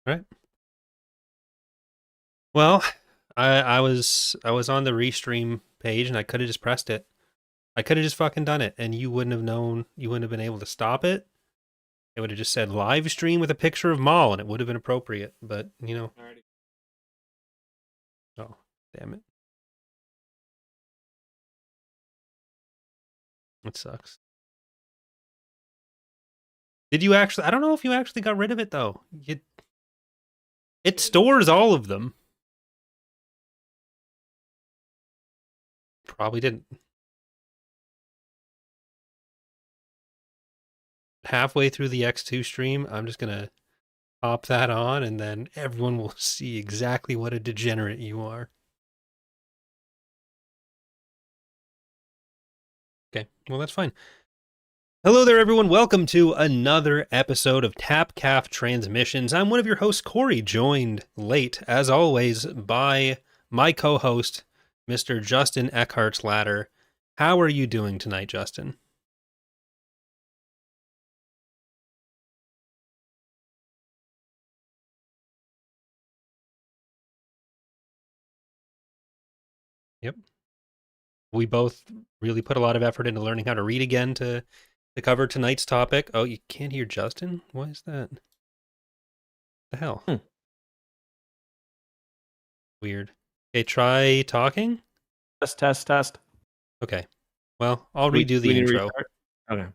Right. Well, I was on the restream page and I could have just pressed it. I could have just fucking done it, and you wouldn't have known. You wouldn't have been able to stop it. It would have just said live stream with a picture of Maul, and it would have been appropriate. But Alrighty. oh damn it, it sucks. Did you actually? I don't know if you actually got rid of it though. It stores all of them. Probably didn't. Halfway through the X2 stream, I'm just gonna pop that on, and then everyone will see exactly what a degenerate you are. Okay, well that's fine. Hello there, everyone. Welcome to another episode of Tap Calf Transmissions. I'm one of your hosts, Corey, joined late, as always, by my co-host, Mr. Justin Eckhartsladder. How are you doing tonight, Justin? Yep. We both really put a lot of effort into learning how to read again to cover tonight's topic. Oh, you can't hear Justin? Why is that? The hell? Weird. Okay, try talking. Test. Okay. Well, I'll redo the intro. Okay.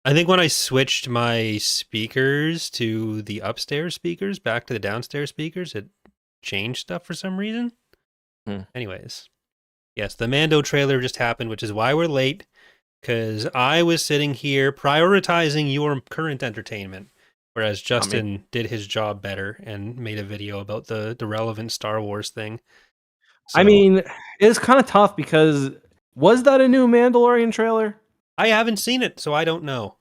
I think when I switched my speakers to the upstairs speakers back to the downstairs speakers, it changed stuff for some reason. Anyways, yes, the Mando trailer just happened, which is why we're late, because I was sitting here prioritizing your current entertainment, whereas Justin did his job better and made a video about the relevant Star Wars thing. So, I mean, it's kind of tough because was that a new Mandalorian trailer? I haven't seen it, so I don't know.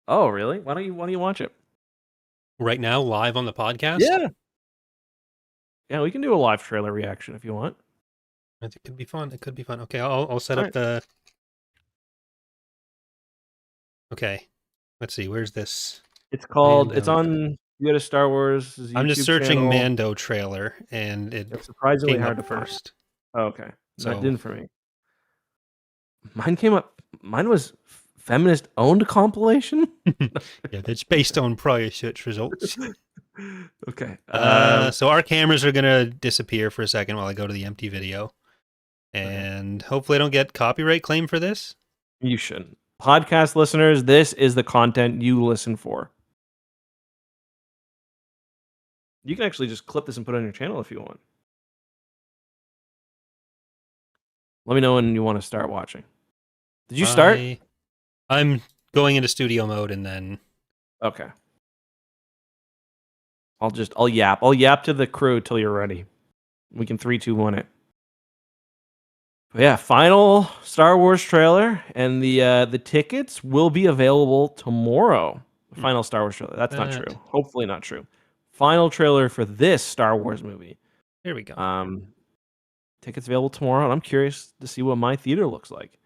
Oh, really? Why don't you watch it right now, live on the podcast? Yeah, we can do a live trailer reaction if you want. I think it could be fun. It could be fun. Okay, I'll set up the. Okay, let's see. Where's this? It's called. Mando. It's on. You go to Star Wars. YouTube I'm just searching channel. Mando trailer, and it's surprisingly hard to first. Oh, okay, so that didn't for me. Mine came up. Mine was feminist owned compilation. Yeah, that's based on prior search results. Okay. So our cameras are gonna disappear for a second while I go to the empty video, and hopefully I don't get copyright claim for this. You shouldn't. Podcast listeners, this is the content you listen for. You can actually just clip this and put it on your channel if you want. Let me know when you want to start watching. Did you start? I'm going into studio mode and then. Okay. I'll yap. I'll yap to the crew till you're ready. We can 3, 2, 1 it. But yeah, final Star Wars trailer, and the tickets will be available tomorrow. The final Star Wars trailer. That's not true. Hopefully not true. Final trailer for this Star Wars movie. Here we go. Tickets available tomorrow, and I'm curious to see what my theater looks like.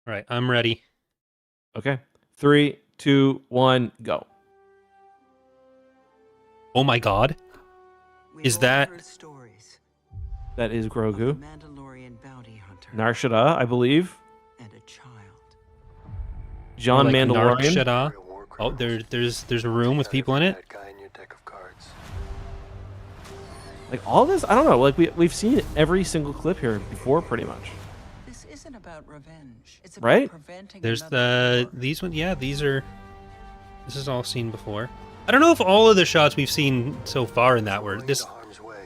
All right, I'm ready. Okay. 3, 2, 1, go. Oh my God! Is that? That is Grogu. Mandalorian bounty hunter. Nar Shaddaa, I believe. And a child. John Mandalorian. Shaddaa. Oh, there's a room with people in it. Like all this, I don't know. Like we've seen every single clip here before, pretty much. This isn't about revenge. It's about right? Preventing there's these ones. Yeah, these are. This is all seen before. I don't know if all of the shots we've seen so far in that were this.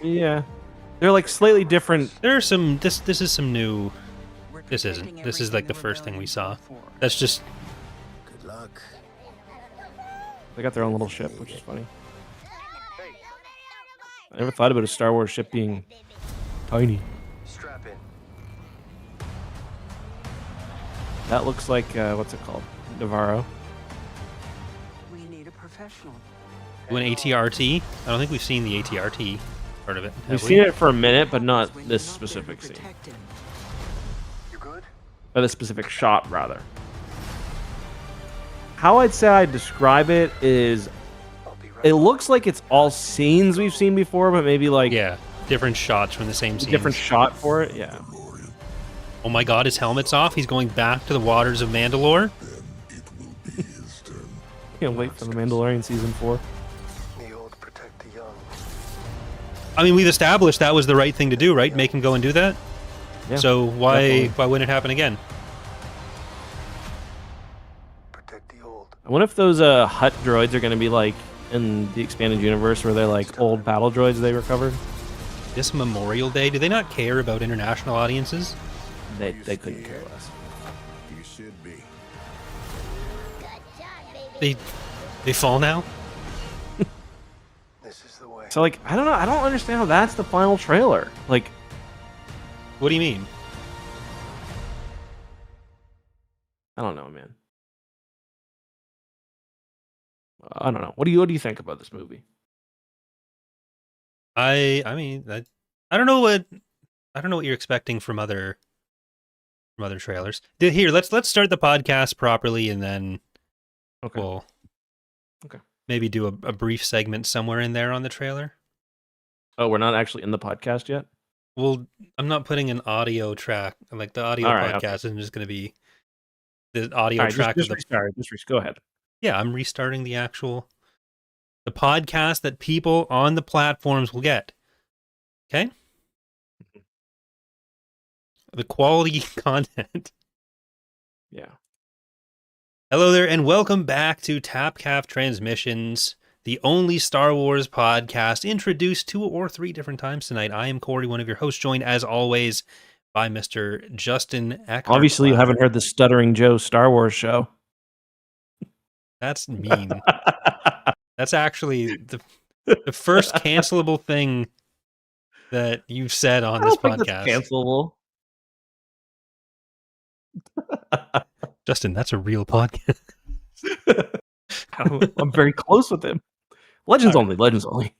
Yeah, they're like slightly different. There are some. This is some new. This isn't. This is like the first thing we saw. That's just. Good luck. They got their own little ship, which is funny. I never thought about a Star Wars ship being tiny. Strap in. That looks like what's it called? Navarro. We need a professional. An ATRT? I don't think we've seen the ATRT part of it. We've seen it for a minute, but not this specific scene. You good? Or this specific shot, rather. how I'd say I'd describe it is, it looks like it's all scenes we've seen before, but maybe like different shots from the same scenes. Different shot for it, yeah. Oh my God, his helmet's off. He's going back to the waters of Mandalore. Can't wait for the Mandalorian season 4. The old protect the young. I mean, we've established that was the right thing to do, right? Make him go and do that. Yeah, so why wouldn't it happen again? Protect the old. I wonder if those Hut droids are going to be like in the expanded universe where they're like old battle droids they recovered. This Memorial Day, do they not care about international audiences? They couldn't care less. You should be. They fall now? This is the way. So like, I don't know. I don't understand how that's the final trailer. Like, what do you mean? I don't know, man. I don't know. What do you think about this movie? I mean, I don't know what you're expecting from other trailers. Here, let's start the podcast properly, and then we'll maybe do a brief segment somewhere in there on the trailer. Oh, we're not actually in the podcast yet? Well, I'm not putting an audio track. Like, the audio podcast isn't just going to be the audio track. Just go ahead. Yeah, I'm restarting the podcast that people on the platforms will get. Okay? The quality content. Yeah. Hello there, and welcome back to TapCaf Transmissions, the only Star Wars podcast introduced 2 or 3 different times tonight. I am Corey, one of your hosts, joined as always by Mr. Justin Eckhartsladder. Obviously, you haven't heard the Stuttering Joe Star Wars show. That's mean. That's actually the first cancelable thing that you've said on this podcast. That's cancelable. Justin, that's a real podcast. I'm very close with him. Legends only.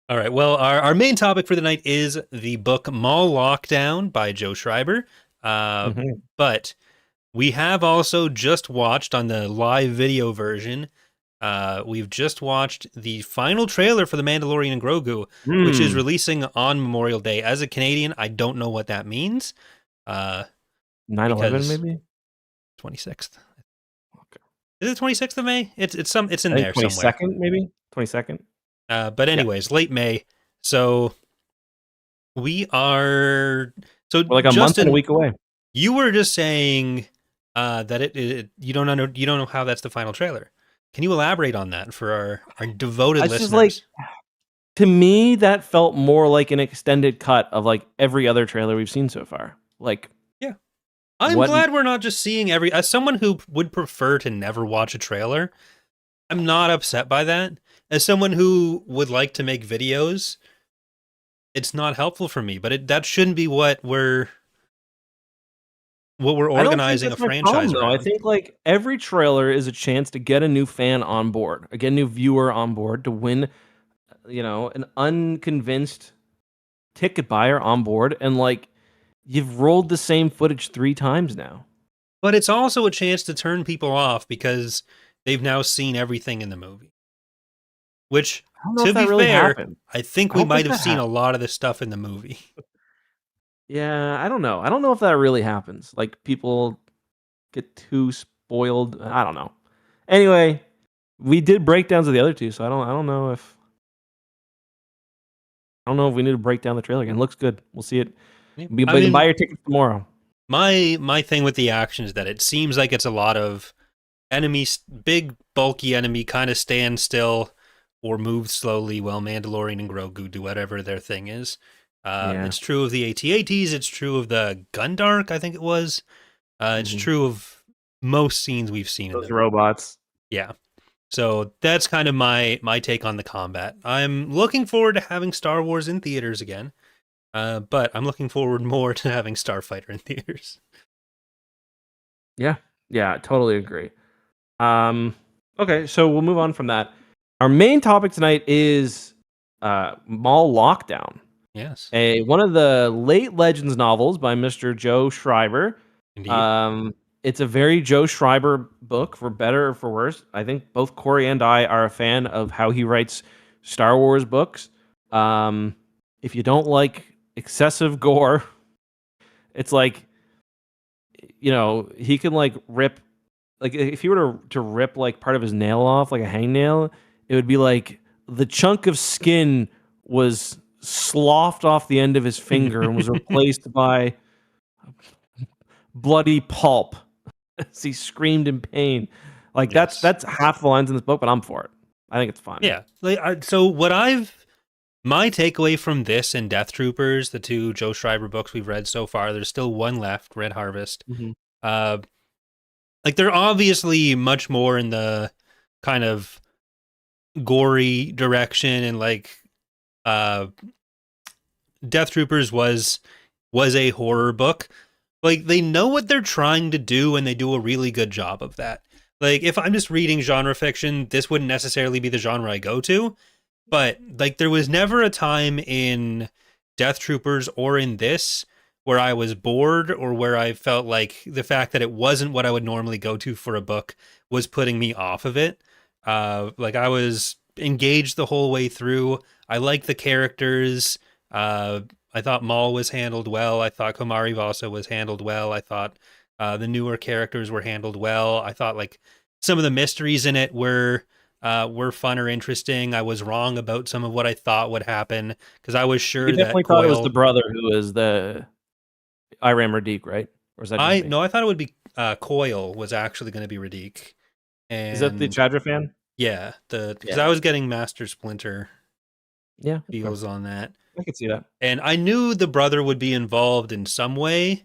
All right. Well, our main topic for the night is the book Maul Lockdown by Joe Schreiber. But we have also just watched on the live video version. We've just watched the final trailer for The Mandalorian and Grogu, which is releasing on Memorial Day. As a Canadian, I don't know what that means. 9/11 maybe? 26th. Okay. Is it 26th of May? It's in there 22nd, somewhere. maybe? 22nd? But anyways, late May. So we are we're like a month and a week away. You were just saying that you don't know how that's the final trailer. Can you elaborate on that for our devoted listeners? Just like, to me, that felt more like an extended cut of like every other trailer we've seen so far. Like, yeah, I'm glad we're not just seeing as someone who would prefer to never watch a trailer, I'm not upset by that. As someone who would like to make videos, it's not helpful for me, but that shouldn't be what we're organizing a franchise around. I think like every trailer is a chance to get a new fan on board, get a new viewer on board, to win, an unconvinced ticket buyer on board, and like you've rolled the same footage 3 times now. But it's also a chance to turn people off because they've now seen everything in the movie. Which, to be fair, I think we might have seen a lot of this stuff in the movie. Yeah, I don't know. I don't know if that really happens. Like, people get too spoiled. I don't know. Anyway, we did breakdowns of the other 2, so I don't know if we need to break down the trailer again. It looks good. We'll see it. You can buy your tickets tomorrow. My thing with the action is that it seems like it's a lot of enemies, big bulky enemy kind of stand still or move slowly while Mandalorian and Grogu do whatever their thing is. It's true of the AT-ATs. It's true of the Gundark, I think it was. It's true of most scenes we've seen. Those robots. Yeah. So that's kind of my take on the combat. I'm looking forward to having Star Wars in theaters again. But I'm looking forward more to having Starfighter in theaters. Yeah, totally agree. Okay, so we'll move on from that. Our main topic tonight is Maul Lockdown. Yes. One of the late Legends novels by Mr. Joe Schreiber. Indeed. It's a very Joe Schreiber book, for better or for worse. I think both Corey and I are a fan of how he writes Star Wars books. If you don't like excessive gore, it's like, he can like rip, like if he were to rip like part of his nail off, like a hangnail, it would be like the chunk of skin was sloughed off the end of his finger and was replaced by bloody pulp as he screamed in pain. Like Yes. that's half the lines in this book, but I'm for it. I think it's fun. Yeah. My takeaway from this and Death Troopers, the two Joe Schreiber books we've read so far, there's still one left, Red Harvest. Mm-hmm. They're obviously much more in the kind of gory direction, and Death Troopers was a horror book. Like, they know what they're trying to do, and they do a really good job of that. Like, if I'm just reading genre fiction, this wouldn't necessarily be the genre I go to. But, like, there was never a time in Death Troopers or in this where I was bored, or where I felt like the fact that it wasn't what I would normally go to for a book was putting me off of it. Like, I was engaged the whole way through. I liked the characters. I thought Maul was handled well. I thought Komari Vasa was handled well. I thought the newer characters were handled well. I thought like some of the mysteries in it were fun or interesting. I was wrong about some of what I thought would happen, because I was sure You that definitely thought it was the brother who was the Iram Radiq, right? Or is that just me? No, I thought it would be Coil was actually going to be Radiq. And Is that the Chadra fan? Yeah, because I was getting Master Splinter feels on that. I could see that. And I knew the brother would be involved in some way,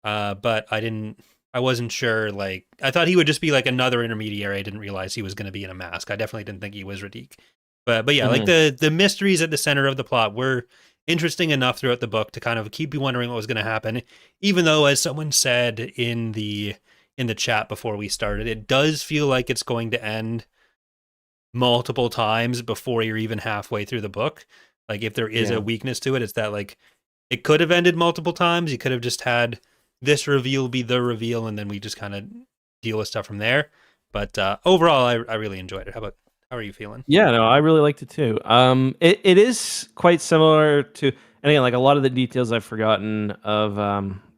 but I wasn't sure. Like, I thought he would just be like another intermediary. I didn't realize he was going to be in a mask. I definitely didn't think he was Radiq. But yeah, like the mysteries at the center of the plot were interesting enough throughout the book to kind of keep you wondering what was going to happen. Even though, as someone said in the chat before we started, it does feel like it's going to end multiple times before you're even halfway through the book. Like, if there is a weakness to it, it's that like it could have ended multiple times. You could have just had this reveal be the reveal, and then we just kind of deal with stuff from there. But overall, I really enjoyed it. How are you feeling? Yeah, no, I really liked it too. It is quite similar to, and again, like a lot of the details I've forgotten of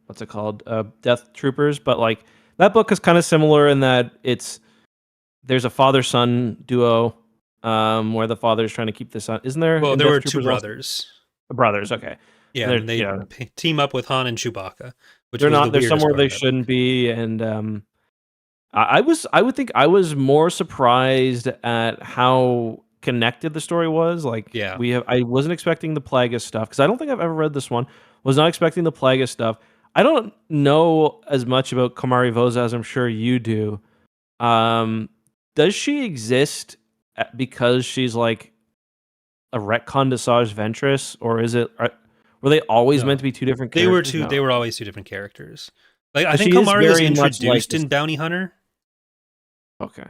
what's it called, Death Troopers, but like that book is kind of similar in that there's a father-son duo, where the father is trying to keep the son. Isn't there? Well, in there Death were two Troopers brothers. Brothers, okay. Yeah, and they team up with Han and Chewbacca. Which they're was not. the They're somewhere they part of it. shouldn't be, and I would think I was more surprised at how connected the story was. Like, I wasn't expecting the Plagueis stuff, because I don't think I've ever read this one. Was not expecting the Plagueis stuff. I don't know as much about Komari Vosa as I'm sure you do. Does she exist because she's like a retcon to Saj Ventress, or is it? Were they always meant to be two different characters? They were always two different characters. Like, I think Komari was introduced in Bounty Hunter. Okay.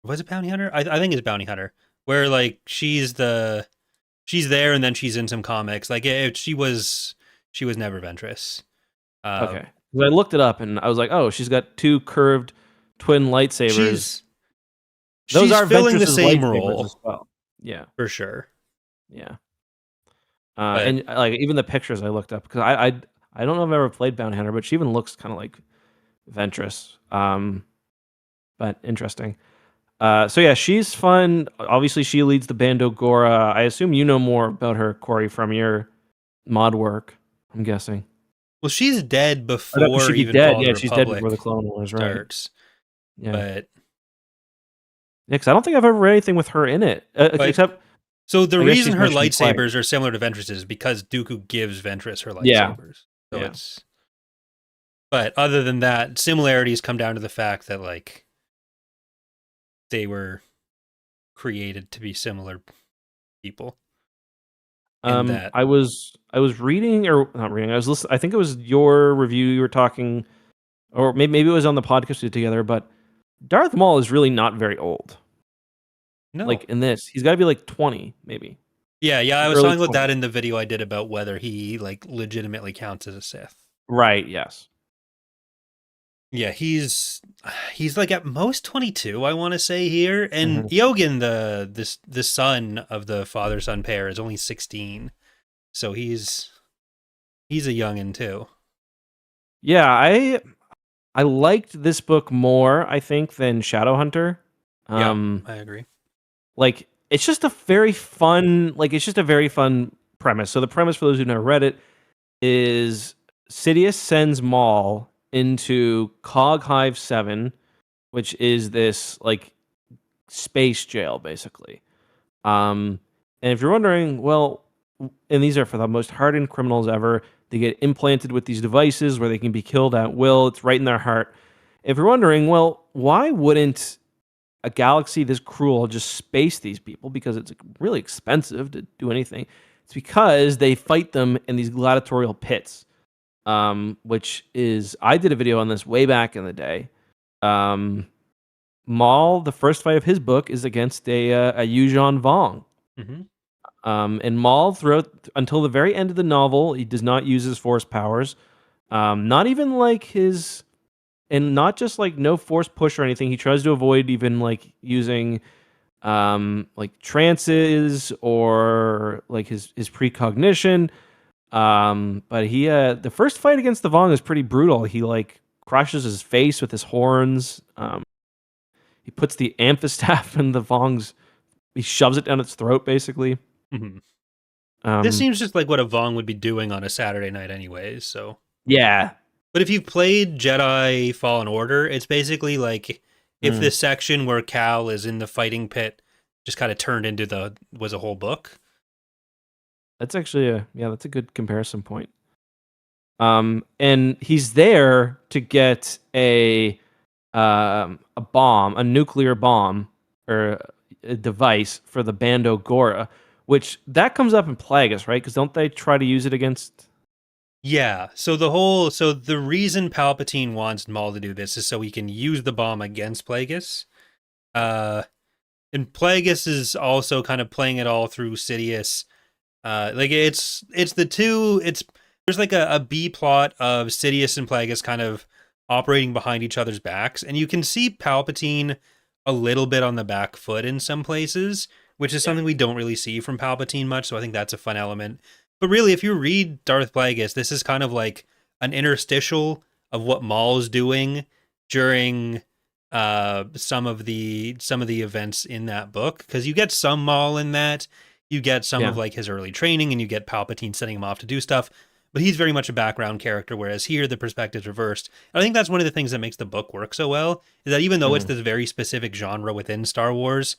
Was it Bounty Hunter? I think it's Bounty Hunter, where like she's there and then she's in some comics. Like, she was never Ventress. Okay. Because I looked it up and I was like, oh, she's got two curved twin lightsabers. Those are filling the same role as well. Yeah, for sure. Yeah. And like even the pictures I looked up, because I don't know if I've ever played Bounty Hunter, but she even looks kind of like Ventress. But interesting. So yeah, she's fun. Obviously, she leads the Bando Gora. I assume you know more about her, Corey, from your mod work. I'm guessing. Well, she's dead before she'd be even dead. Fallen Yeah, she's dead Republic before the Clone Wars, right? starts. Yeah, but because I don't think I've ever read anything with her in it, except. So the reason her lightsabers are similar to Ventress is because Dooku gives Ventress her lightsabers. Yeah. So it's. But other than that, similarities come down to the fact that like they were created to be similar people. I was reading, or not reading. I was listening. I think it was your review. You were talking, or maybe it was on the podcast we did together. But Darth Maul is really not very old. No, like in this, he's got to be like 20, maybe. Yeah. I was talking about that in the video I did about whether he like legitimately counts as a Sith. Right. Yes. Yeah, he's like at most 22, I want to say here, and Mhm. Yogan, the son of the father-son pair, is only 16, so he's a youngin too. Yeah, I liked this book more, I think, than Shadowhunter. Yeah, Um, I agree. like it's just a very fun, premise. So the premise, for those who've never read it, is Sidious sends Maul into Cog Hive 7, which is this like space jail, basically. And if you're wondering, well, and these are for the most hardened criminals ever. They get implanted with these devices where they can be killed at will. It's right in their heart. If you're wondering, well, why wouldn't a galaxy this cruel just space these people? Because it's really expensive to do anything. It's because they fight them in these gladiatorial pits, which is, I did a video on this way back in the day. Maul, the first fight of his book is against a Yuuzhan Vong. Mm-hmm. And Maul, throughout until the very end of the novel, he does not use his force powers. Not even like his, and not just like no force push or anything. He tries to avoid even like using like trances or like his precognition. But he the first fight against the Vong is pretty brutal. He like crushes his face with his horns. He puts the amphistaff in the Vong's. He shoves it down its throat, basically. Mm-hmm. This Um, seems just like what a Vong would be doing on a Saturday night anyways, so. yeah. But if you've played Jedi Fallen Order, it's basically like if Mm. this section where Cal is in the fighting pit just kind of turned into was a whole book. That's actually that's a good comparison point. And he's there to get a bomb, a nuclear bomb, or a device for the Bando Gora, which that comes up in Plagueis, right? Because don't they try to use it against? Yeah, so the reason Palpatine wants Maul to do this is so he can use the bomb against Plagueis. And Plagueis is also kind of playing it all through Sidious. Like it's the two. There's like a B plot of Sidious and Plagueis kind of operating behind each other's backs, and you can see Palpatine a little bit on the back foot in some places, which is something we don't really see from Palpatine much. So I think that's a fun element. But really, if you read Darth Plagueis, this is kind of like an interstitial of what Maul's doing during some of the events in that book, because you get some Maul in that. You get some Yeah. of like his early training, and you get Palpatine setting him off to do stuff. But he's very much a background character, whereas here the perspective's reversed. And I think that's one of the things that makes the book work so well, is that even though it's this very specific genre within Star Wars,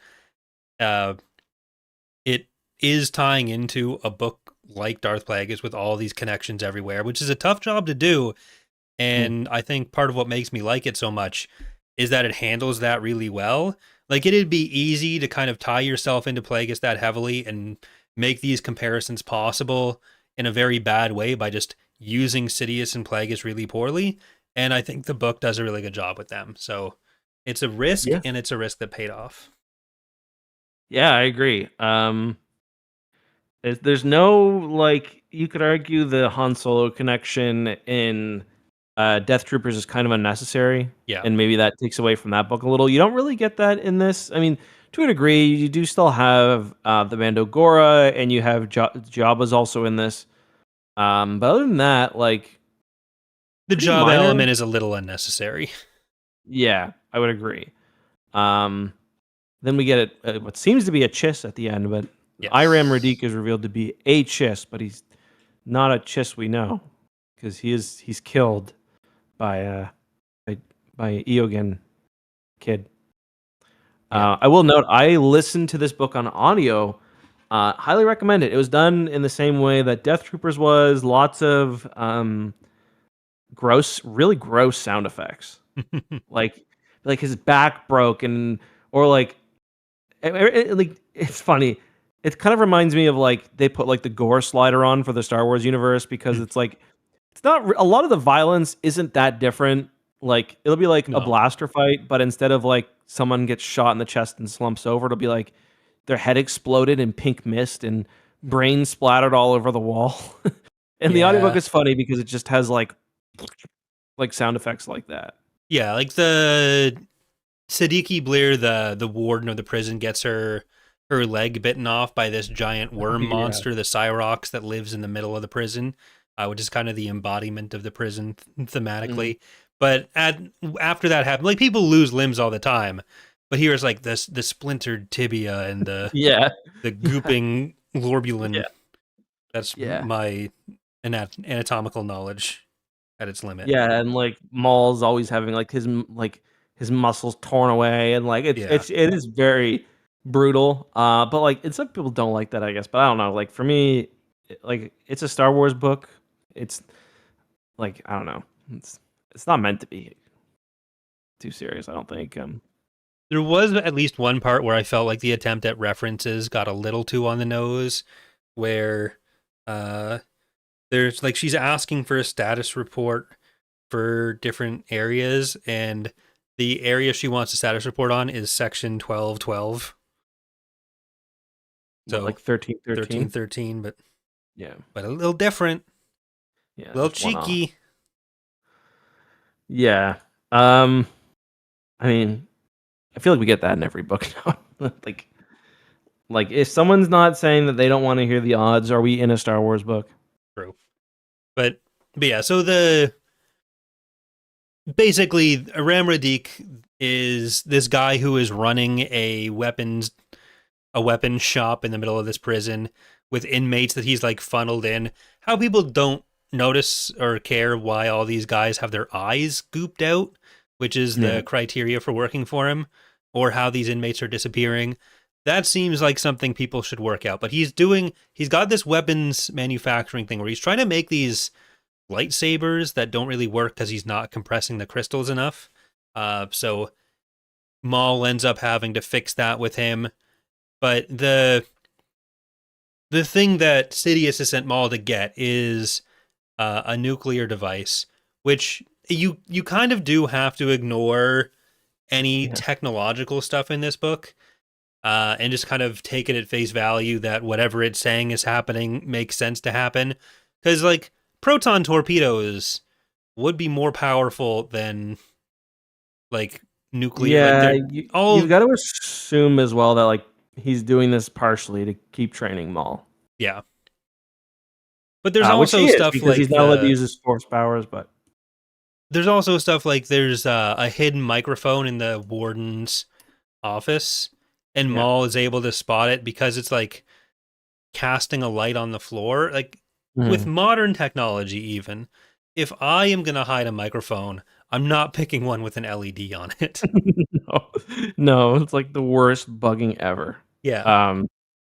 it is tying into a book like Darth Plagueis with all these connections everywhere, which is a tough job to do. And I think part of what makes me like it so much is that it handles that really well. Like, it'd be easy to kind of tie yourself into Plagueis that heavily and make these comparisons possible in a very bad way by just using Sidious and Plagueis really poorly. And I think the book does a really good job with them. So it's a risk, Yeah. and it's a risk that paid off. Yeah, I agree. There's no like you could argue the Han Solo connection in Death Troopers is kind of unnecessary. Yeah. And maybe that takes away from that book a little. You don't really get that in this. I mean, to a degree, you do still have the Mando Gora, and you have Jabba's also in this. But other than that, like The pretty job minor. element is a little unnecessary. Yeah, I would agree. Then we get what seems to be a Chiss at the end, but Yes. Iram Radic is revealed to be a Chiss, but he's not a Chiss we know, because he's killed by Eogan kid. Yeah. I will note I listened to this book on audio. Highly recommend it. It was done in the same way that Death Troopers was. Lots of really gross sound effects, like his back broke, and or like it's funny. It kind of reminds me of like they put like the gore slider on for the Star Wars universe, because it's like it's not a lot of the violence isn't that different. Like it'll be like a No. blaster fight, but instead of like someone gets shot in the chest and slumps over, it'll be like their head exploded in pink mist and brains splattered all over the wall. And the audiobook Yeah. is funny because it just has like sound effects like that. Yeah, like the Siddiqui Bleer, the warden of the prison, gets her leg bitten off by this giant worm Yeah. monster, the Cyrox, that lives in the middle of the prison, which is kind of the embodiment of the prison thematically. But after that happened, like, people lose limbs all the time, but here's like the splintered tibia and the Yeah. gooping lorbulin. Yeah. That's Yeah. my anatomical knowledge at its limit. Yeah, and like Maul's always having like his muscles torn away, and like Yeah. it is very brutal. But like, and some people don't like that, I guess. But I don't know. Like for me, like it's a Star Wars book. It's like, I don't know. It's not meant to be too serious, I don't think. There was at least one part where I felt like the attempt at references got a little too on the nose, where there's like, she's asking for a status report for different areas, and the area she wants a status report on is section 1212. So like 1313. 1313, but Yeah. a little different, Yeah. a little just one-off. cheeky. Yeah. I mean, I feel like we get that in every book now. like if someone's not saying that they don't want to hear the odds, are we in a Star Wars book? True. But yeah, so basically Aram Radiq is this guy who is running a weapons shop in the middle of this prison with inmates that he's like funneled in. How people don't notice or care why all these guys have their eyes gooped out, which is the criteria for working for him, or how these inmates are disappearing. That seems like something people should work out. But he's got this weapons manufacturing thing where he's trying to make these lightsabers that don't really work because he's not compressing the crystals enough. So Maul ends up having to fix that with him. But the thing that Sidious has sent Maul to get is a nuclear device, which you kind of do have to ignore any technological stuff in this book, and just kind of take it at face value that whatever it's saying is happening makes sense to happen. Because like, proton torpedoes would be more powerful than like nuclear. Yeah, like you've got to assume as well that like he's doing this partially to keep training Maul. Yeah. But there's also stuff because like he's not allowed to use his force powers, but there's also stuff like there's a hidden microphone in the warden's office, and Maul is able to spot it because it's like casting a light on the floor. Like, with modern technology, even if I am gonna hide a microphone, I'm not picking one with an LED on it. no, it's like the worst bugging ever. Yeah.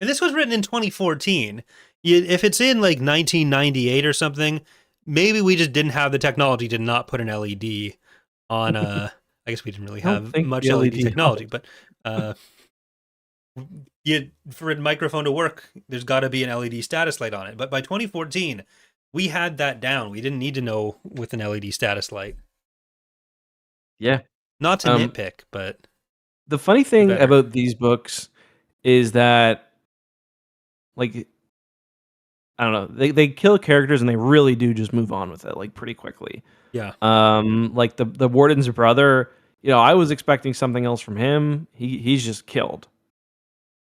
And this was written in 2014. If it's in like 1998 or something, maybe we just didn't have the technology to not put an LED on. I guess we didn't really have much LED technology, but for a microphone to work, there's got to be an LED status light on it. But by 2014, we had that down. We didn't need to know with an LED status light. Yeah. Not to nitpick, but the funny thing about these books is that, like, I don't know, they kill characters and they really do just move on with it like pretty quickly. Yeah. Like the warden's brother, I was expecting something else from him. He's just killed.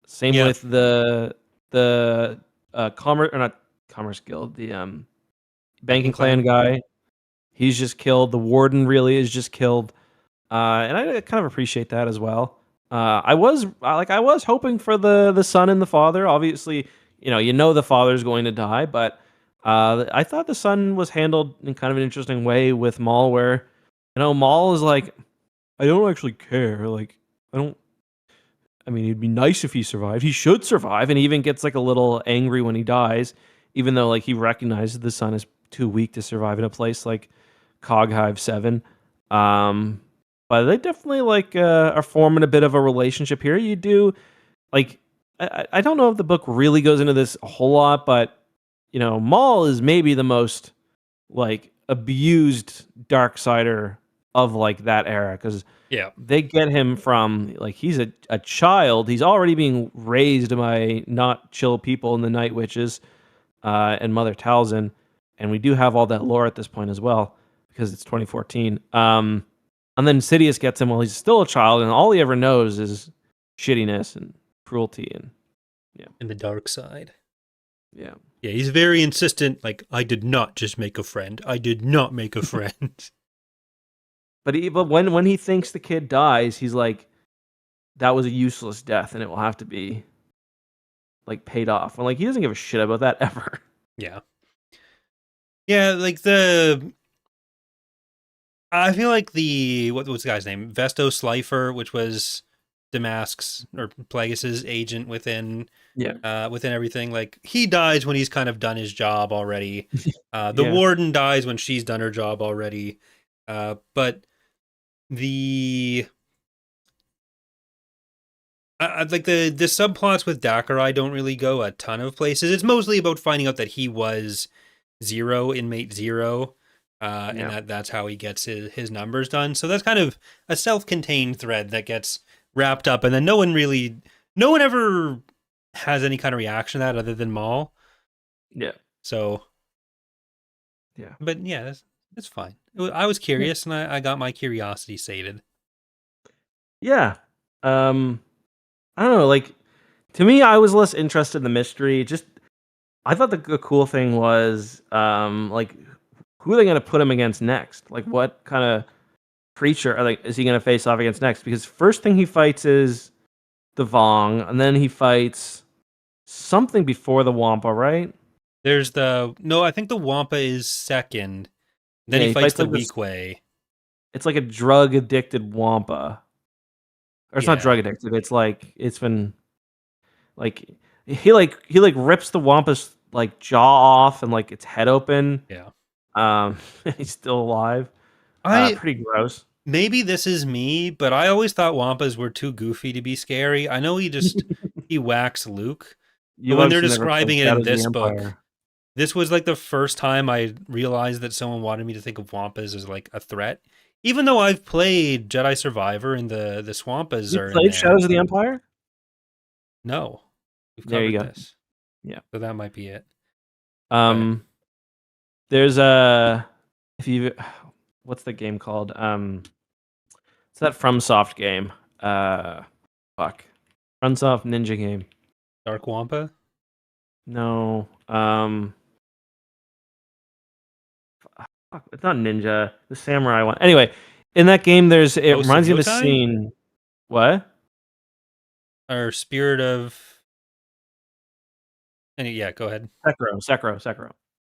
Same with the Commerce Guild, the Banking Clan guy. He's just killed. The warden really is just killed. And I kind of appreciate that as well. I was hoping for the son and the father. Obviously, the father's going to die, but I thought the son was handled in kind of an interesting way with Maul, where Maul is like, I don't actually care. Like, I mean, it'd be nice if he survived. He should survive, and he even gets like a little angry when he dies, even though like he recognizes the son is too weak to survive in a place like Cog Hive 7. But they definitely like are forming a bit of a relationship here. You do like, I don't know if the book really goes into this a whole lot, but Maul is maybe the most like abused Darksider of like that era, because they get him from like he's a child. He's already being raised by not chill people in the Night Witches and Mother Talzin, and we do have all that lore at this point as well because it's 2014. And then Sidious gets him while he's still a child, and all he ever knows is shittiness and cruelty and In the dark side. yeah. Yeah, he's very insistent. Like, I did not just make a friend. I did not make a friend. But when he thinks the kid dies, he's like, that was a useless death, and it will have to be like paid off. And like he doesn't give a shit about that ever. Yeah. Yeah, like I feel like what was the guy's name? Vesto Slifer, which was Damask's or Plagueis's agent within within everything. Like he dies when he's kind of done his job already. The warden dies when she's done her job already. But the like the subplots with Dakarai don't really go a ton of places. It's mostly about finding out that he was inmate zero. And that's how he gets his numbers done. So that's kind of a self-contained thread that gets wrapped up, and then no one ever has any kind of reaction to that other than Maul. Yeah. So. Yeah. But yeah, it's fine. I was curious, and I got my curiosity sated. Yeah. I don't know. Like, to me, I was less interested in the mystery. Just, I thought the cool thing was, like, who are they going to put him against next? Like, what kind of creature is he going to face off against next? Because first thing he fights is the Vong, and then he fights something before the Wampa, right? I think the Wampa is second. Then he fights the Weequay. It's like a drug addicted Wampa. Or it's not drug addicted. It's like it's been like he rips the Wampa's like jaw off and like its head open. Yeah. He's still alive. Pretty gross. Maybe this is me, but I always thought Wampas were too goofy to be scary. I know he whacks Luke. But when they're describing it in this book, this was like the first time I realized that someone wanted me to think of Wampas as like a threat. Even though I've played Jedi Survivor and the Swampas are in there. You played Shadows of the Empire? No. We've there you go. This. Yeah. So that might be it. There's what's the game called? It's that FromSoft game. FromSoft ninja game. Dark Wampa? No. It's not ninja. The samurai one. Anyway, in that game, it reminds me of a scene. What? Or Spirit of. Yeah, go ahead. Sekiro.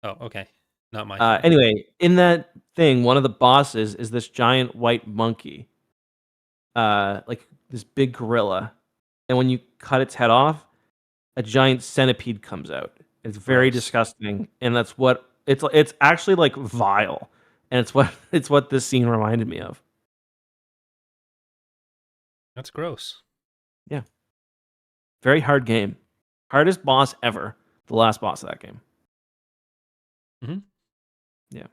Oh, okay. Not my. Anyway, in that thing, one of the bosses is this giant white monkey. Like this big gorilla. And when you cut its head off, a giant centipede comes out. It's very disgusting. And that's what it's actually like vile. And it's what this scene reminded me of. That's gross. Yeah. Very hard game. Hardest boss ever. The last boss of that game. Mm-hmm. Yeah.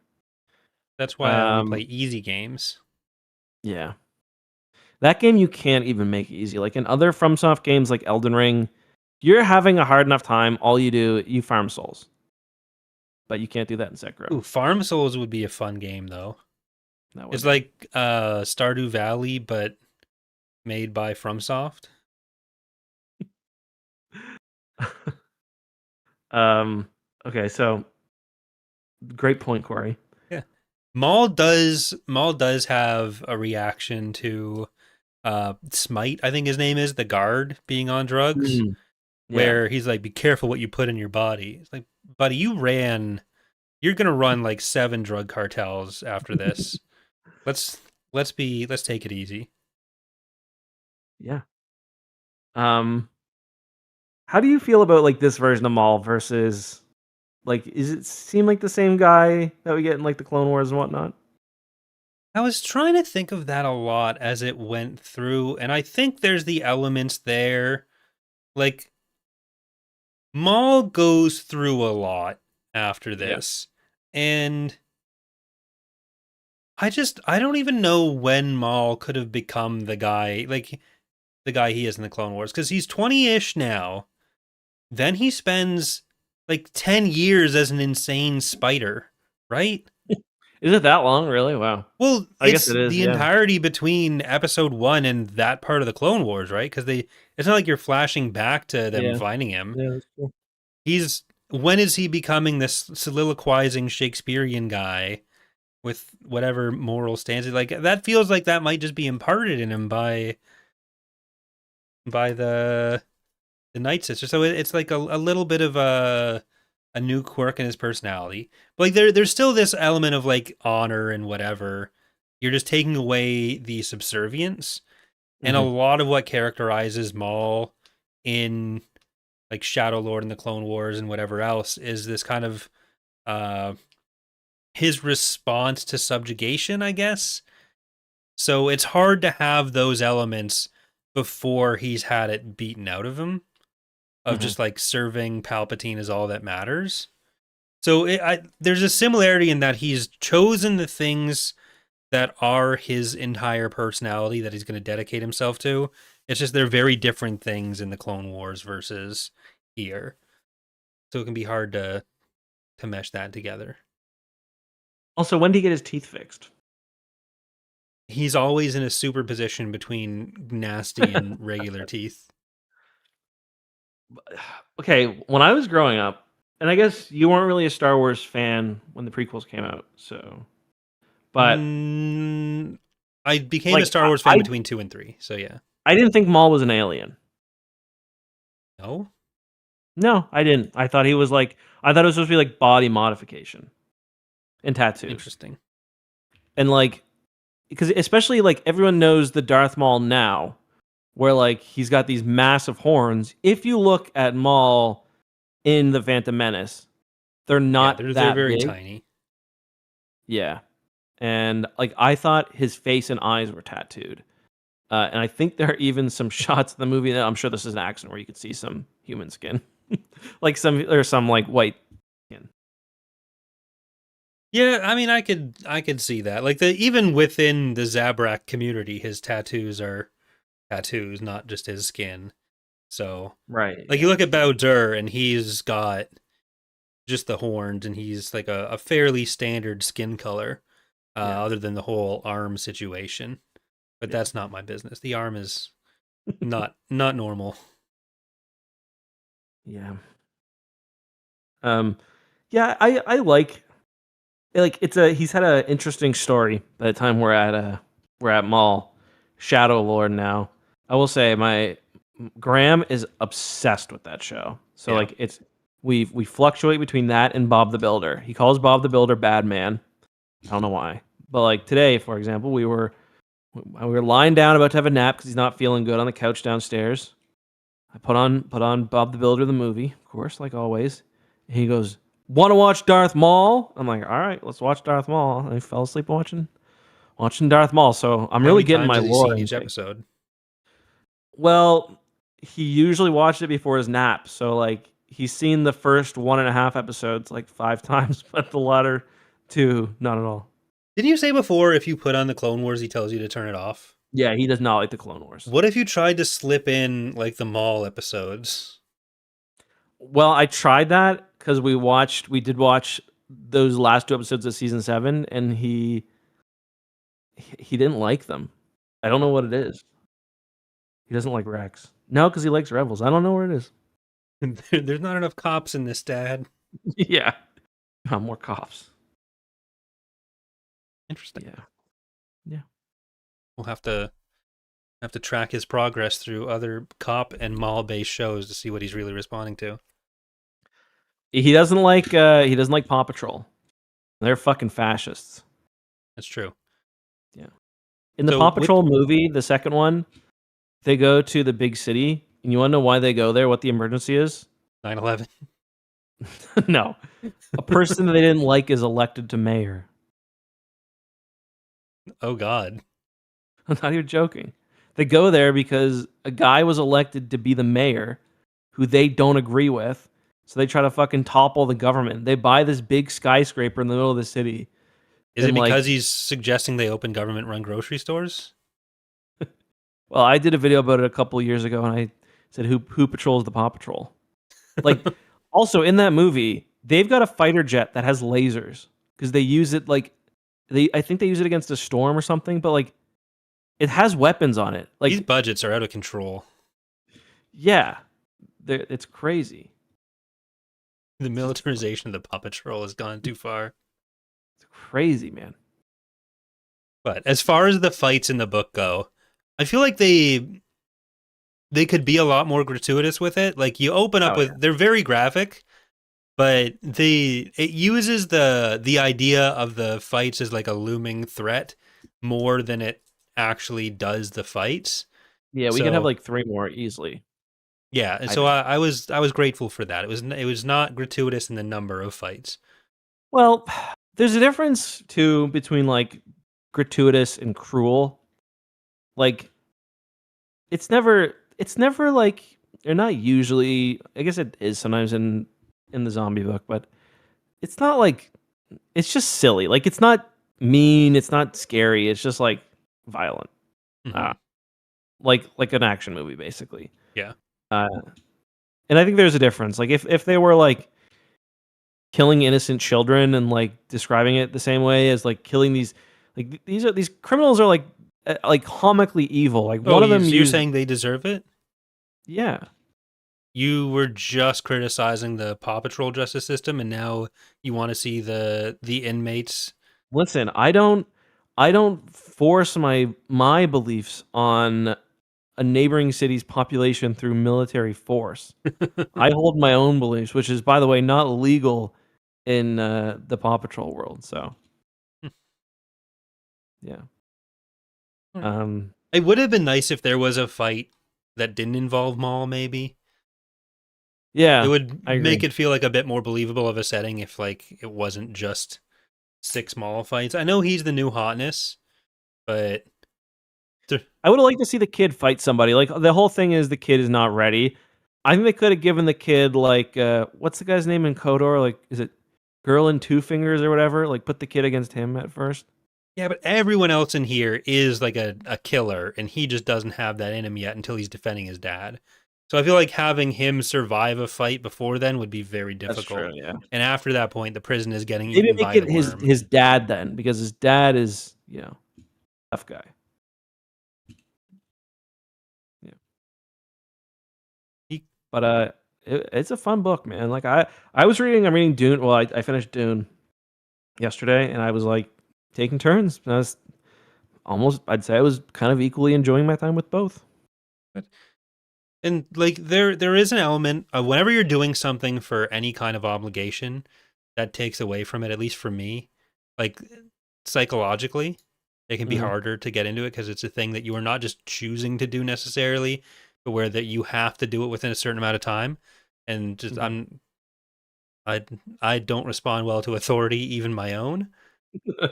That's why I only play easy games. Yeah. That game you can't even make easy. Like in other FromSoft games like Elden Ring, you're having a hard enough time, all you farm souls. But you can't do that in Sekiro. Ooh, Farm Souls would be a fun game though. It's like Stardew Valley, but made by FromSoft. Okay, so great point, Corey. Yeah. Maul does have a reaction to Smite, I think his name is, the guard being on drugs. Where he's like, be careful what you put in your body. It's like, buddy, you're gonna run like 7 drug cartels after this. let's take it easy. Yeah. How do you feel about like this version of Maul versus like, is it seem like the same guy that we get in like the Clone Wars and whatnot? I was trying to think of that a lot as it went through, and I think there's the elements there. Like, Maul goes through a lot after this, and I don't even know when Maul could have become the guy he is in the Clone Wars, because he's 20-ish now. Then he spends like 10 years as an insane spider, right? Is it that long? Really? Wow. Well, I guess it's it is. the Yeah. entirety between episode 1 and that part of the Clone Wars, right? Because it's not like you're flashing back to them Yeah. finding him. Yeah, that's cool. When is he becoming this soliloquizing Shakespearean guy with whatever moral stance? Like, that feels like that might just be imparted in him by the Night Sister. So it's like a little bit of a new quirk in his personality. But like there's still this element of like honor and whatever. You're just taking away the subservience. And a lot of what characterizes Maul in like Shadow Lord and the Clone Wars and whatever else is this kind of his response to subjugation, I guess. So it's hard to have those elements before he's had it beaten out of him, of just like serving Palpatine is all that matters. So there's a similarity in that he's chosen the things that are his entire personality that he's going to dedicate himself to. It's just they're very different things in the Clone Wars versus here. So it can be hard to mesh that together. Also, when did he get his teeth fixed? He's always in a superposition between nasty and regular teeth. Okay, when I was growing up, and I guess you weren't really a Star Wars fan when the prequels came out, so. But I became like, a Star Wars fan between 2 and 3, so yeah. I didn't think Maul was an alien. No? No, I didn't. I thought it was supposed to be like body modification and tattoos. Interesting. And like, because especially like everyone knows the Darth Maul now, where like he's got these massive horns. If you look at Maul in the Phantom Menace, they're not they're very big. tiny. Yeah. And like I thought his face and eyes were tattooed. And I think there are even some shots in the movie that I'm sure this is an accident where you could see some human skin. like some like white skin. Yeah, I mean I could see that. Like even within the Zabrak community, his tattoos are tattoos, not just his skin. So right. Like you look at Bao-Dur and he's got just the horns and he's like a fairly standard skin color. Other than the whole arm situation. But that's not my business. The arm is not normal. Yeah. Yeah, I like he's had an interesting story by the time we're at Maul, Shadow Lord now. I will say my Graham is obsessed with that show. So like it's we fluctuate between that and Bob the Builder. He calls Bob the Builder bad man. I don't know why. But like today, for example, we were lying down about to have a nap because he's not feeling good on the couch downstairs. I put on Bob the Builder the movie, of course, like always. And he goes, "Want to watch Darth Maul?" I'm like, "All right, let's watch Darth Maul." And I fell asleep watching Darth Maul. So I'm really getting my lore in each episode. Well, he usually watched it before his nap. So like he's seen the first 1.5 episodes like 5 times, but the latter 2 not at all. Didn't you say before if you put on the Clone Wars, he tells you to turn it off? Yeah, he does not like the Clone Wars. What if you tried to slip in like the Maul episodes? Well, I tried that because we did watch those last 2 episodes of season 7, and he didn't like them. I don't know what it is. He doesn't like Rex. No, because he likes Rebels. I don't know where it is. There's not enough cops in this, Dad. Yeah, more cops. Interesting. Yeah. We'll have to track his progress through other cop and Maul-based shows to see what he's really responding to. He doesn't like Paw Patrol. They're fucking fascists. That's true. Yeah. In the Paw Patrol movie, the second one, they go to the big city, and you want to know why they go there? What the emergency is? 9/11. No. A person that they didn't like is elected to mayor. Oh, God. I'm not even joking. They go there because a guy was elected to be the mayor who they don't agree with. So they try to fucking topple the government. They buy this big skyscraper in the middle of the city. Is it because he's suggesting they open government-run grocery stores? Well, I did a video about it a couple of years ago, and I said, who patrols the Paw Patrol? Like, also in that movie, they've got a fighter jet that has lasers because they use it like I think they use it against a storm or something, but like it has weapons on it. Like These budgets are out of control. yeah, it's crazy. The militarization of the Paw Patrol has gone too far. It's crazy, man. But as far as the fights in the book go, I feel like they could be a lot more gratuitous with it. Like you open up with they're very graphic, but it uses the idea of the fights as like a looming threat more than it actually does the fights. Yeah, we can have like 3 more easily. Yeah, and so I was grateful for that. It was not gratuitous in the number of fights. Well, there's a difference too between like gratuitous and cruel. Like it's never like they're not usually, I guess it is sometimes in the zombie book, but it's not like it's just silly. Like it's not mean, it's not scary, it's just like violent. Mhm. Like an action movie basically. Yeah. And I think there's a difference. Like if they were like killing innocent children and like describing it the same way as like killing these criminals are like comically evil. Like one of them you're saying they deserve it? Yeah. You were just criticizing the Paw Patrol justice system, and now you want to see the inmates. Listen, I don't force my beliefs on a neighboring city's population through military force. I hold my own beliefs, which is, by the way, not legal in the Paw Patrol world. So, yeah. It would have been nice if there was a fight that didn't involve Maul, maybe. Yeah, it would make it feel like a bit more believable of a setting if like it wasn't just 6 Maul fights. I know he's the new hotness, but I would have liked to see the kid fight somebody. Like the whole thing is the kid is not ready. I think they could have given the kid like what's the guy's name in KOTOR? Like is it Girl in Two Fingers or whatever? Like put the kid against him at first. Yeah, but everyone else in here is like a killer, and he just doesn't have that in him yet until he's defending his dad. So I feel like having him survive a fight before then would be very difficult. That's true, yeah. And after that point, the prison is getting maybe eaten make by it the worm. his dad then, because his dad is tough guy. Yeah. But it's a fun book, man. Like I'm reading Dune. Well, I finished Dune yesterday, and I was like taking turns. I'd say I was kind of equally enjoying my time with both. And like there is an element of whenever you're doing something for any kind of obligation, that takes away from it, at least for me. Like psychologically, it can be harder to get into it because it's a thing that you are not just choosing to do necessarily, but where that you have to do it within a certain amount of time. And just I don't respond well to authority, even my own.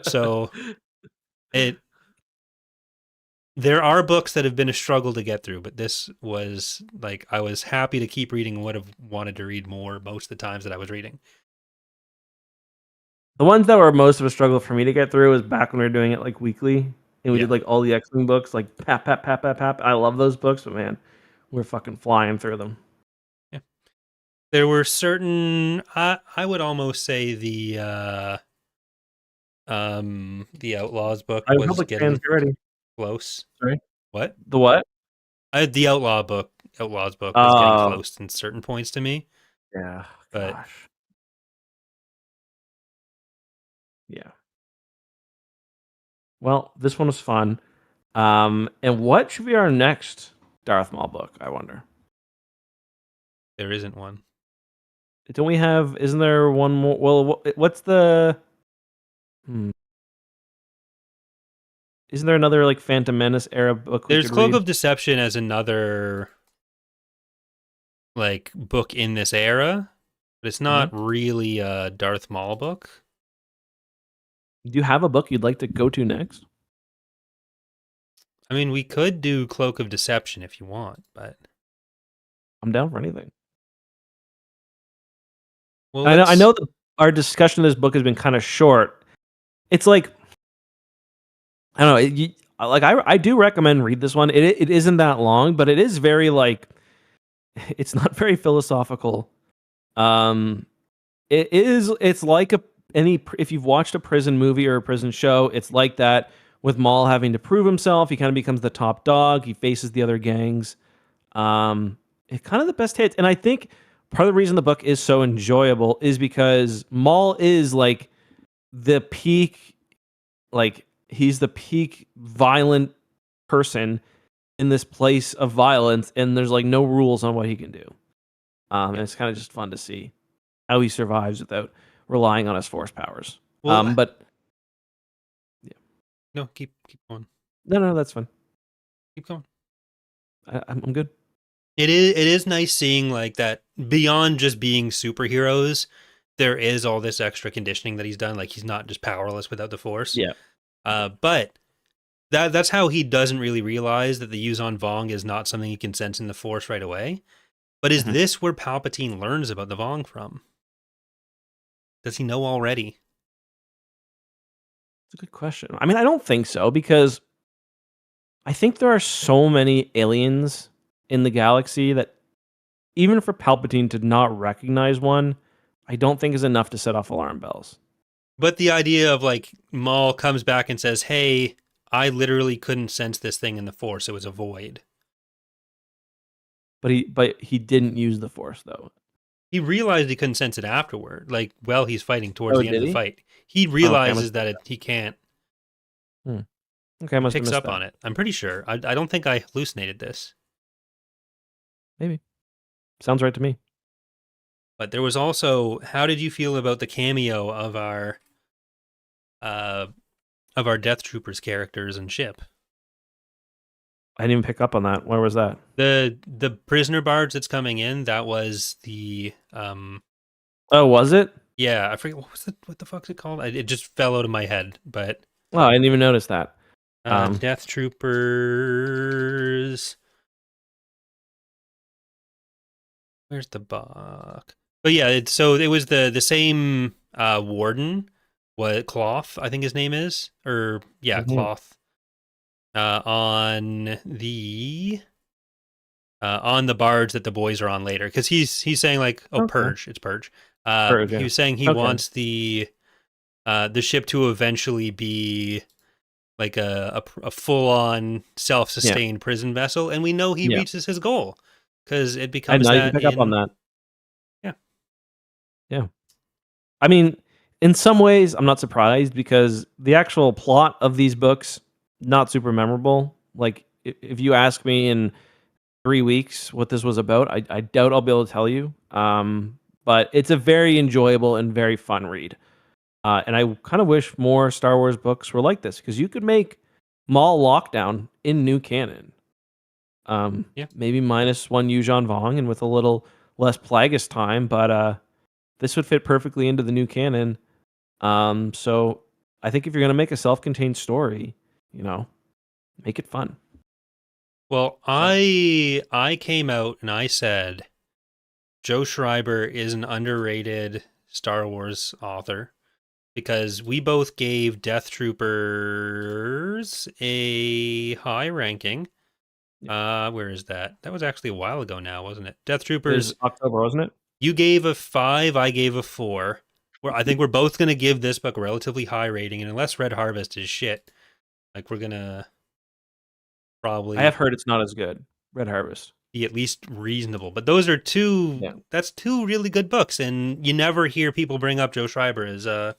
So there are books that have been a struggle to get through, but this was like I was happy to keep reading and would have wanted to read more most of the times that I was reading. The ones that were most of a struggle for me to get through was back when we were doing it like weekly, and we did like all the X-Men books, like pap. I love those books, but man, we're fucking flying through them. Yeah, there were certain. I would almost say the Outlaws book was getting close. Sorry, what? The what? The Outlaws book was getting close in certain points to me. Yeah, but gosh. Yeah. Well, this one was fun. And what should be our next Darth Maul book, I wonder? There isn't one. Don't we have... Isn't there one more? Well, what's the... Isn't there another like Phantom Menace era book? There's Cloak of Deception as another like book in this era, but it's not really a Darth Maul book. Do you have a book you'd like to go to next? I mean, we could do Cloak of Deception if you want, but I'm down for anything. Well, I know that our discussion of this book has been kind of short. It's like, I don't know. I do recommend read this one. It isn't that long, but it is very like, it's not very philosophical. It's like if you've watched a prison movie or a prison show, it's like that with Maul having to prove himself. He kind of becomes the top dog. He faces the other gangs. It's kind of the best hits. And I think part of the reason the book is so enjoyable is because Maul is like the peak, like he's the peak violent person in this place of violence, and there's like no rules on what he can do. And it's kind of just fun to see how he survives without relying on his force powers. Well, But no, keep going. no, that's fine. Keep going. I'm good. It is nice seeing like that beyond just being superheroes, there is all this extra conditioning that he's done. Like he's not just powerless without the force. Yeah. But that's how he doesn't really realize that the use on Vong is not something he can sense in the force right away. But is this where Palpatine learns about the Vong from? Does he know already? It's a good question. I mean, I don't think so, because I think there are so many aliens in the galaxy that even for Palpatine to not recognize one, I don't think is enough to set off alarm bells. But the idea of like Maul comes back and says, "Hey, I literally couldn't sense this thing in the force. It was a void." But he didn't use the force though. He realized he couldn't sense it afterward. Like, while he's fighting towards the end of the he? fight, he realizes that he can't. Okay, I must have Picks missed up that. on it. I'm pretty sure. I don't think I hallucinated this. Maybe. Sounds right to me. But there was also, how did you feel about the cameo of our Death Troopers characters and ship? I didn't even pick up on that. Where was that? The prisoner barge that's coming in, that was the Oh, was it? yeah, I forget what the fuck's it called? It just fell out of my head, but Oh, I didn't even notice that. Death Troopers. Where's the book? But yeah, it was the same warden, what Cloth, I think his name is, or yeah, Cloth. On the barge that the boys are on later, because he's saying like, Purge, it's Purge. Purge, yeah. He was saying he wants the ship to eventually be like a full on self-sustained prison vessel, and we know he reaches his goal because it becomes. I pick up on that. Yeah. I mean, in some ways, I'm not surprised, because the actual plot of these books, not super memorable. Like, if you ask me in 3 weeks what this was about, I doubt I'll be able to tell you. But it's a very enjoyable and very fun read. And I kind of wish more Star Wars books were like this, because you could make Maul Lockdown in new canon. Maybe minus one Yuuzhan Vong and with a little less Plagueis time, but this would fit perfectly into the new canon. So I think if you're going to make a self-contained story, make it fun. Well, I came out and I said Joe Schreiber is an underrated Star Wars author, because we both gave Death Troopers a high ranking. Where is that? That was actually a while ago now, wasn't it? Death Troopers. It was October, wasn't it? You gave a 5, I gave a 4. I think we're both going to give this book a relatively high rating, and unless Red Harvest is shit, like, we're going to probably... I have heard it's not as good, Red Harvest. Be at least reasonable. But those are that's two really good books, and you never hear people bring up Joe Schreiber as a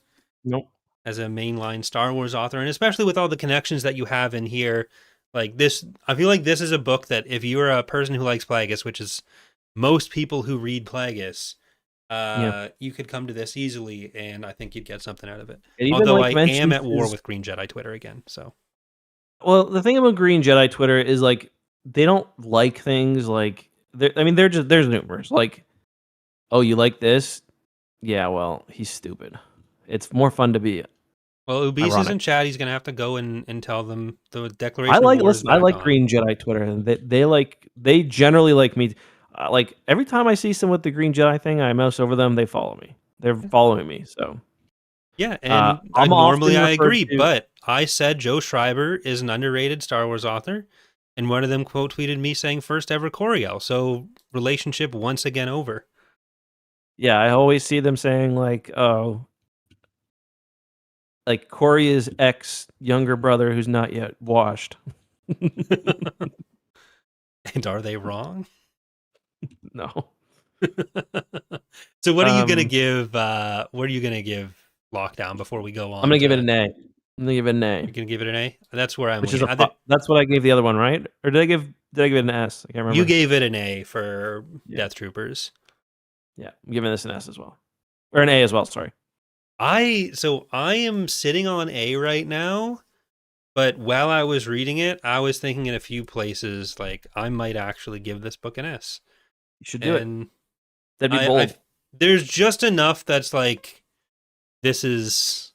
mainline Star Wars author, and especially with all the connections that you have in here. Like this, I feel like this is a book that if you're a person who likes Plagueis, which is most people who read Plagueis, you could come to this easily, and I think you'd get something out of it. Although I am at war with Green Jedi Twitter again. So, well, the thing about Green Jedi Twitter is like they don't like things like they're just there's numerous like, oh, you like this? Yeah, well, he's stupid. It's more fun to be. Well, Ubis is in chat. He's gonna have to go and tell them the declaration. I like Green Jedi Twitter, and they generally like me. Like every time I see someone with the Green Jedi thing, I mouse over them. They follow me. They're following me. So yeah, and normally I agree, but I said Joe Schreiber is an underrated Star Wars author, and one of them quote tweeted me saying first ever Coriel. So relationship once again over. Yeah, I always see them saying like, "Oh, like Coria's ex younger brother who's not yet washed. And are they wrong? No. So what are you gonna give? What are you gonna give Lockdown before we go on? I'm gonna give it an A. I'm gonna give it an A. You're gonna give it an A. That's where I'm. Which is that's what I gave the other one, right? Or did I give it an S? I can't remember. You gave it an A for Death Troopers. Yeah, I'm giving this an S as well, or an A as well. Sorry. I am sitting on A right now, but while I was reading it, I was thinking in a few places like I might actually give this book an S. You should do it. That'd be bold. There's just enough that's like this is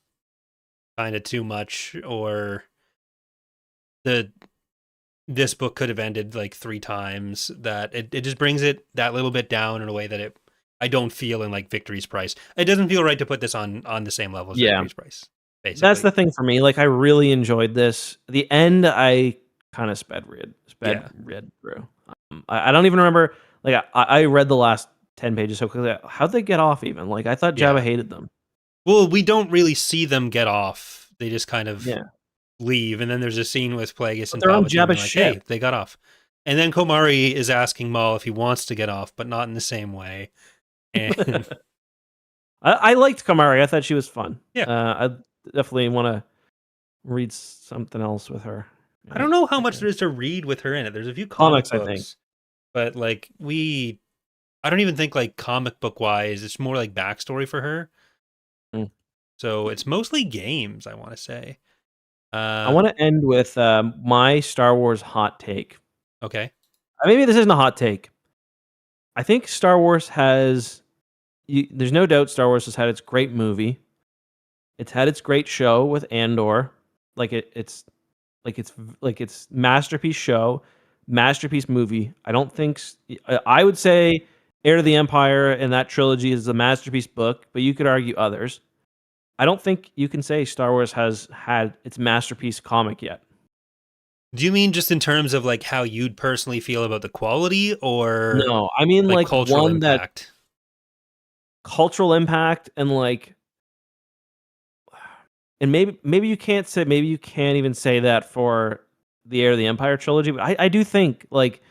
kind of too much, or this book could have ended like 3 times. That it just brings it that little bit down in a way that I don't feel in like Victory's Price. It doesn't feel right to put this on the same level as Victory's Price. Basically. That's the thing for me. Like I really enjoyed this. The end, I kind of sped read through. I don't even remember. Like I read the last 10 pages so quickly. How'd they get off even? Like I thought Jabba hated them. Well, we don't really see them get off. They just kind of leave, and then there's a scene with Plagueis and they're on Palpatine Jabba's ship. Hey, they got off. And then Komari is asking Maul if he wants to get off, but not in the same way. And I liked Komari. I thought she was fun. Yeah. I definitely want to read something else with her. I don't know how much there is to read with her in it. There's a few comics books, I think. But like I don't even think like comic book wise, it's more like backstory for her. So it's mostly games, I want to say. I want to end with my Star Wars hot take. Okay. Maybe this isn't a hot take. I think Star Wars has... there's no doubt Star Wars has had its great movie. It's had its great show with Andor. It's masterpiece show, masterpiece movie. I don't think... I would say Heir to the Empire and that trilogy is a masterpiece book, but you could argue others. I don't think you can say Star Wars has had its masterpiece comic yet. Do you mean just in terms of like how you'd personally feel about the quality, or no? I mean like cultural one impact. Cultural impact and like, and maybe you can't say, maybe you can't even say that for the Heir to the Empire trilogy. But I do think like,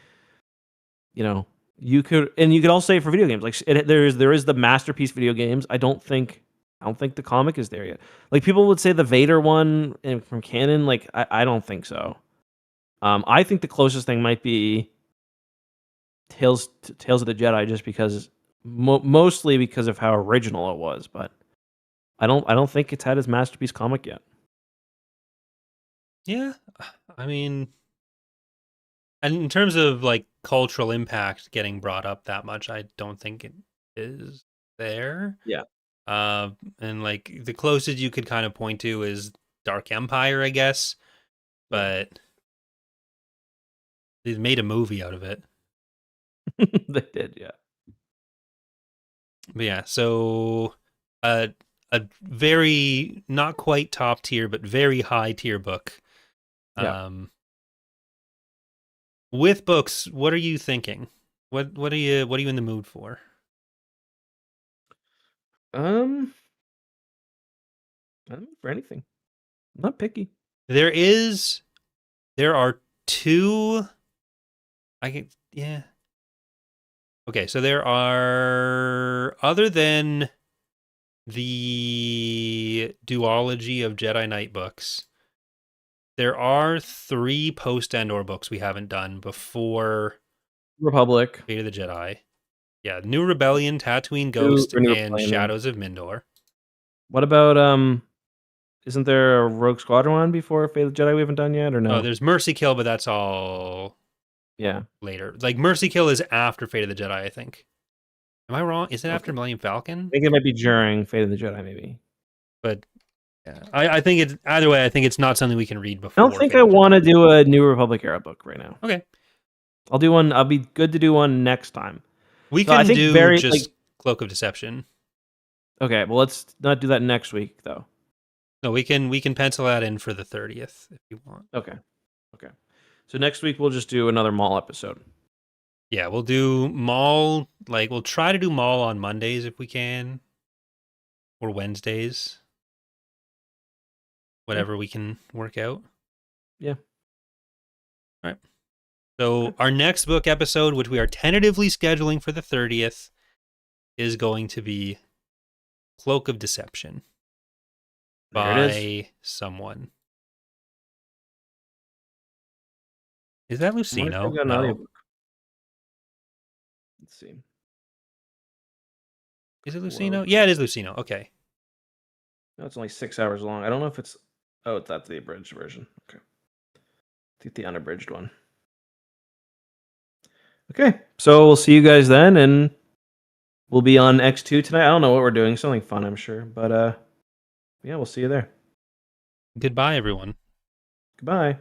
you could also say for video games like there is the masterpiece video games. I don't think the comic is there yet. Like people would say the Vader one from canon. Like I don't think so. I think the closest thing might be Tales of the Jedi, just because mostly because of how original it was. But I don't think it's had its masterpiece comic yet. Yeah, I mean, and in terms of like cultural impact getting brought up that much, I don't think it is there. Yeah. And like the closest you could kind of point to is Dark Empire, I guess. But they made a movie out of it. They did, yeah. But yeah, so a very not quite top tier, but very high tier book. Yeah. With books, what are you thinking? What are you in the mood for? I don't know for anything. I'm not picky. There are 2. Okay, so there are, other than the duology of Jedi Knight books, there are 3 post-Endor books we haven't done before Republic, Fate of the Jedi. Yeah, New Rebellion, Tatooine Ghost, and Shadows of Mindor. What about isn't there a Rogue Squadron one before Fate of the Jedi we haven't done yet, or no? Oh, there's Mercy Kill, but that's all later. Like Mercy Kill is after Fate of the Jedi, I think. Am I wrong? Is it after Millennium Falcon? I think it might be during Fate of the Jedi, maybe. But yeah, I think it's either way. I think it's not something we can read before. I don't think I want to do a New Republic era book right now. Okay, I'll do one. I'll be good to do one next time. We can do just Cloak of Deception. Okay, well let's not do that next week though. No, we can pencil that in for the 30th if you want. Okay. So next week we'll just do another Maul episode. Yeah, we'll do Maul. Like we'll try to do Maul on Mondays if we can, or Wednesdays. whatever we can work out. Yeah. All right. So our next book episode, which we are tentatively scheduling for the 30th, is going to be Cloak of Deception by someone. Is that Lucino? No. Let's see. Is it Lucino? Yeah, it is Lucino. Okay. No, it's only 6 hours long. I don't know if it's... Oh, that's the abridged version. Okay. I think the unabridged one. Okay, so we'll see you guys then, and we'll be on X2 tonight. I don't know what we're doing. Something fun, I'm sure. But, yeah, we'll see you there. Goodbye, everyone. Goodbye.